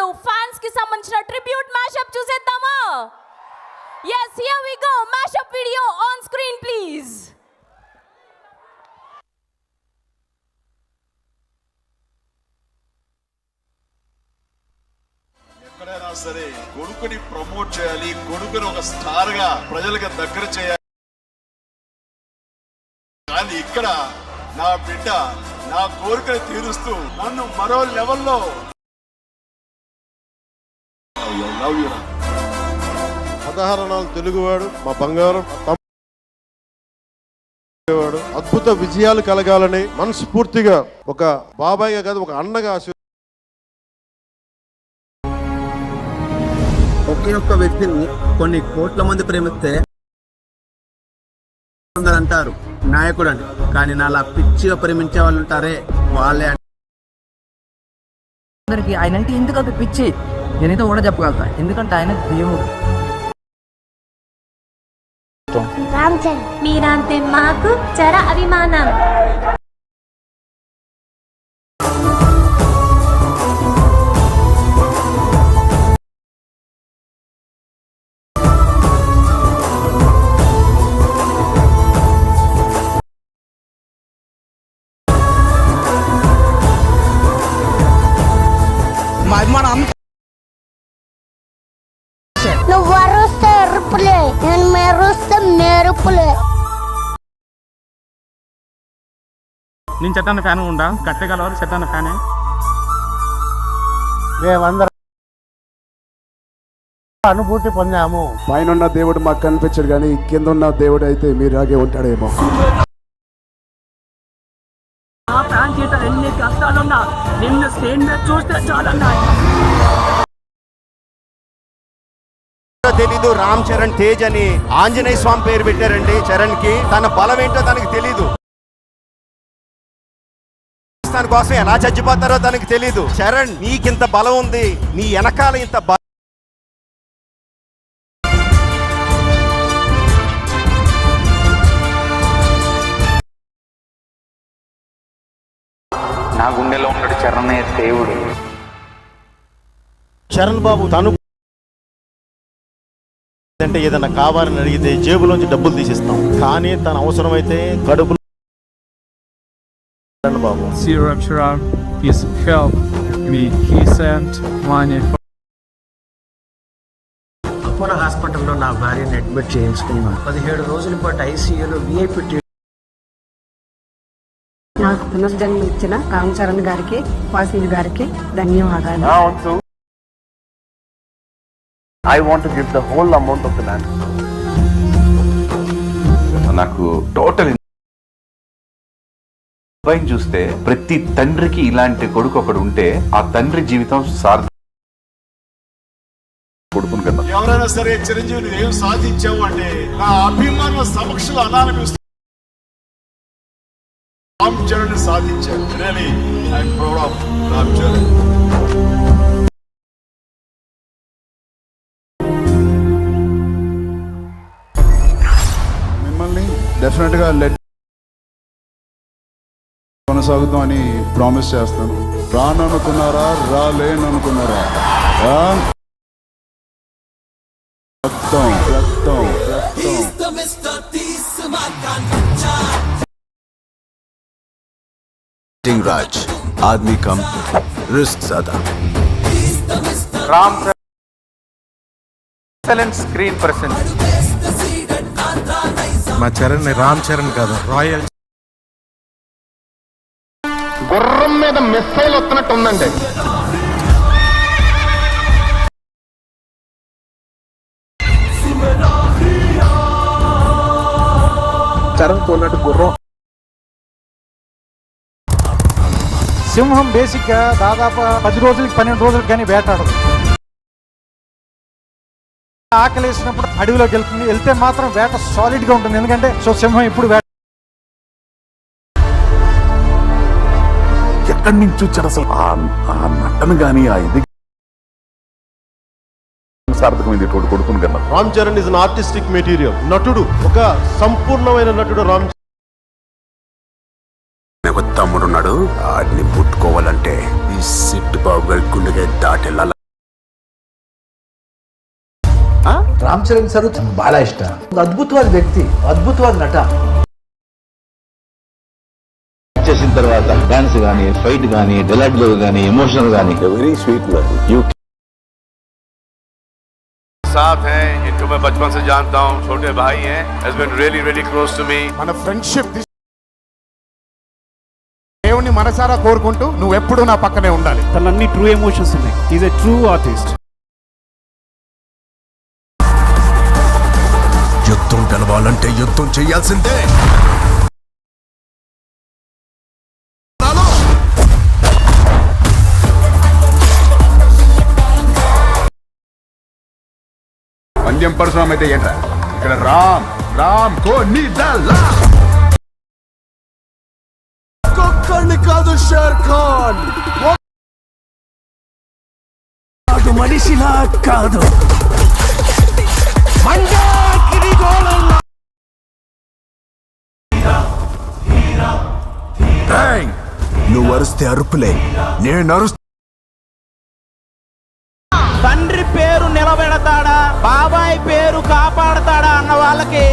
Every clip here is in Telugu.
ఇప్పుడు ఫ్యాన్స్ కి సంబంధించిన ట్రిబ్యూట్ మ్యాషప్ చూసేద్దామా? yes, here we go. Mashup video on screen please. ఎక్కడైనా సరే కొడుకుని ప్రమోట్ చేయాలి, కొడుకుని ఒక స్టార్ గా ప్రజలకు దగ్గర చేయాలి. కానీ ఇక్కడ నా బిడ్డ నా కోరికను తీరుస్తూ నన్ను మరో లెవెల్లో లవ్ యూ. 16 నాలుగు తెలుగువాడు, మా బంగారం అద్భుత విజయాలు కలగాలని మనస్ఫూర్తిగా ఒక బాబాయ్గా కాదు ఒక అన్నగా ఒకే ఒక్క వ్యక్తిని కొన్ని కోట్ల మంది ప్రేమిస్తే అంటారు నాయకుడు అని, కానీ నాలా పిచ్చిగా ప్రేమించే వాళ్ళు ఉంటారే వాళ్ళే. అందరికి ఆయన అంటే ఎందుకు అంత పిచ్చి నేనైతే కూడా చెప్పగలుగుతా, ఎందుకంటే ఆయన దేవుడు. మీరంటే మాకు చర అభిమానం. మా అభిమానం నువ్వు అరుస్తే ఎరుపులే, నేను మెరుస్తే మెరుపులే. నేను చెట్టాన్న ఫ్యాన్ ఉండా కట్టగలవారు చెట్టాన్న ఫ్యానే. మేమందరం అనుభూతి పొందాము. పైన దేవుడు మాకు కనిపించడు, కానీ కింద ఉన్న దేవుడు అయితే మీరాగే ఉంటాడేమో. ఆ ఫ్యాన్ చేత ఎన్ని కష్టాలున్నా నిన్ను స్క్రీన్ మీద చూస్తే చాలన్నా. తెలీదు రామ్ చరణ్ తేజ్ అని ఆంజనేయ స్వామి పేరు పెట్టారండి చరణ్ కి. తన బలం ఏంటో తనకి తెలీదు, తన కోసం ఎలా చచ్చిపోతారో తనకి తెలీదు. చరణ్ నీకింత బలం ఉంది, నీ వెనకాల ఇంత నా గుండెలో ఉన్నాడు చరణ్ అనే దేవుడు. చరణ్ బాబు తను అంటే ఏదైనా కావాలని అడిగితే జేబులోంచి డబ్బులు తీసిస్తాం, కానీ తన అవసరమైతే కడుపులో బాబు. Ram Charan is help me. He sent money for Apollo హాస్పిటల్లో నా భార్యని అడ్మిట్ చేయించుకున్నాను. 17 రోజుల పాటు ఐసీయూలో విఐపి. నాకు పునర్జన్మ ఇచ్చిన రామ్ చరణ్ గారికి, వాసవి గారికి ధన్యవాదాలు. I want to give the whole amount of the land. నాకు టోటల్ చూస్తే ప్రతి తండ్రికి ఇలాంటి కొడుకు ఒకడు ఉంటే ఆ తండ్రి జీవితం సార్థ కొడుకును కన్నా. ఎవరైనా సరే చిరంజీవిని ఏం సాధించావు అంటే నా అభిమానుల సమక్షంలో అనాలనిపిస్తుంది. రామ్ చరణ్ సాధించారు. Really I'm proud of Ram Charan. మిమ్మల్ని డెఫినెట్గా కొనసాగుతామని ప్రామిస్ చేస్తాను. రాననుకున్నారా, రాలేననుకున్నారా, రక్తం రక్తం రక్తం. राज आदमी कम रिस्क ज्यादा. Ram excellent screen person. మా చరణ్ రామ్ చరణ్ కాదు, రాయల్. గుర్రం మీద మిస్సైల్ వస్తున్నట్టు ఉందండి. చరణ్ కొన్నట్టు గుర్రం. సింహం బేసిక్ గా దాదాపు 10 రోజులకి 12 రోజులకి కానీ వేటాడదు. ఆకలి వేసినప్పుడు అడవిలోకి వెళ్తుంది, వెళ్తే మాత్రం వేట సాలిడ్ గా ఉంటుంది. ఎందుకంటే సింహం ఇప్పుడు ఎక్కడి నుంచి వచ్చారు అసలు ఆ నటన గానీ ఆ ఇది సార్థకమైంది కొడుకును కన్నా. Ram Charan is an artistic material. నటుడు, ఒక సంపూర్ణమైన నటుడు రామ్. తమ్ముడున్నాడు, ఆడిని పుట్టుకోవాలంటే ఈ సిట్టు బాబు గారి గుండెగా దాటెళ్ళాలి. రామ్ చరణ్ సార్ బాగా ఇಷ್ಟ, అద్భుతవాದ వ్యక్తి, అద్భుతవాದ నట. చేసిన తర్వాత డాన్స్ గానీ, ఫైట్ గానీ, డైలాగ్ గానీ, ఎమోషనల్ గానీ వెరీ స్వీట్ యూ साथ हैं, इनको मैं बचपन से जानता हूँ, छोटे भाई हैं, has been really really close to me. మన ఫ్రెండ్షిప్ దేవుని మనసారా కోరుకుంటూ నువ్వు ఎప్పుడు నా పక్కనే ఉండాలి. తనన్ని ట్రూ ఎమోషన్స్ ఉన్నాయి. Is a true artist. యుద్ధం గెలవాలంటే యుద్ధం చేయాల్సిందే. పంద్యం పరశురామ్ అయితే ఏంట్రా, ఇక్కడ రామ్ రామ్ కోని దల్లా ఒక్కొక్కడిని కాదు షేర్ ఖాన్ అది మనిషిలా కాదు. నువ్వు అరిస్తే అరుపులే, నేను అరుస్తే తండ్రి పేరు నిలబెడతాడా, బాబాయ్ పేరు కాపాడతాడా అన్న వాళ్ళకి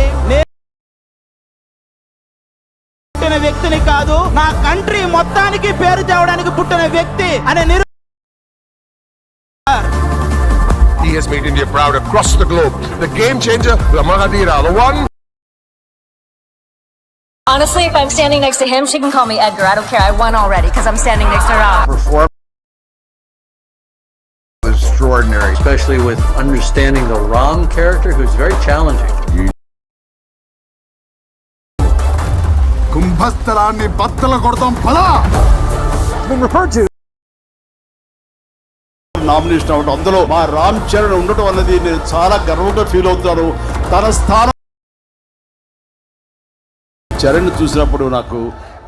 పుట్టిన వ్యక్తిని కాదు, నా కంట్రీ మొత్తానికి పేరు తేవడానికి పుట్టిన వ్యక్తి అనే He has made India proud across the globe. The game changer, the Mahathira, the one. Honestly, if I'm standing next to him, she can call me Edgar. I don't care. I won already because I'm standing next to Rob. Extraordinary. Especially with understanding the Ram character, who's very challenging. కుంభస్థలాన్ని బద్దలు కొడతాం పదా. నామినేషన్ అవ్వడం, అందులో మా రామ్ చరణ్ ఉండటం అన్నది నేను చాలా గర్వంగా ఫీల్ అవుతాను. తన స్థానం చరణ్ చూసినప్పుడు నాకు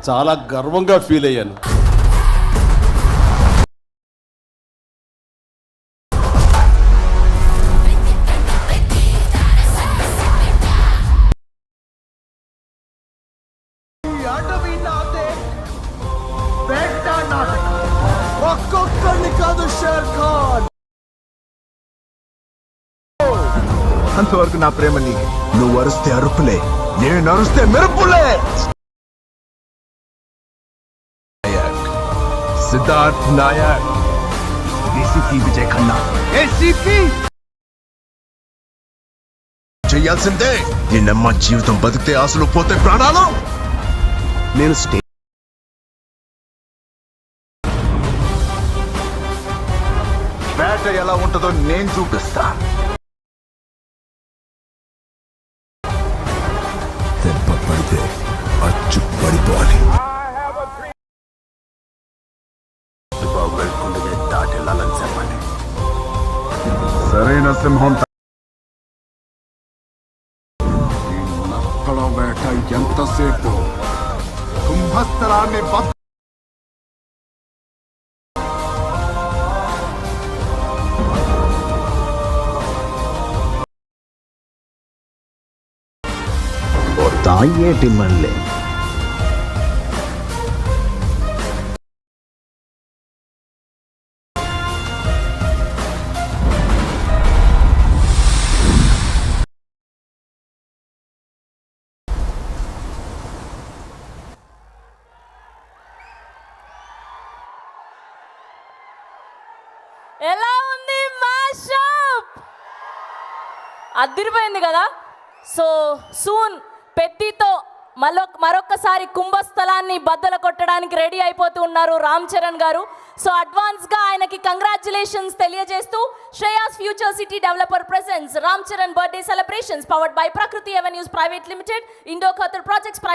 చాలా గర్వంగా ఫీల్ అయ్యాను. ఒక్కొక్కడిని కాదు షేర్ ఖాన్. అంతవరకు నా ప్రేమ నీకే. నువ్వు అరిస్తే అరుపులే, నేను అరుస్తే మెరుపులే. సిద్ధార్థ్ నాయక్, ఏసీపీ విజయ్ ఖన్నా, ఏసీపీ చేయాల్సిందే. నిన్నమ్మ జీవితం బతికితే ఆశలు పోతే ప్రాణాలు. నేను వేట ఎలా ఉంటుందో నేను చూపిస్తా. దెబ్బ పడితే అచ్చు పడిపోవాలి. దాటెళ్ళాలని చెప్పండి. సరైన సింహం నక్కల వేట ఎంతసేపు. కుంభస్థలాన్ని ತಾಯಿಯೇ ಟಿಮ್ಮಲ್ಲಿ ఎలా ఉంది మ్యాషప్? అదిరిపోయింది కదా. సో సూన్ పెద్దితో మరొక్కసారి కుంభస్థలాన్ని బద్దలు కొట్టడానికి రెడీ అయిపోతూ ఉన్నారు రామ్ చరణ్ గారు. సో అడ్వాన్స్గా ఆయనకి కంగ్రాచులేషన్స్ తెలియజేస్తూ Shreyas future city developer presents Ram Charan birthday celebrations powered by Prakriti avenues private limited, Indo Qatar projects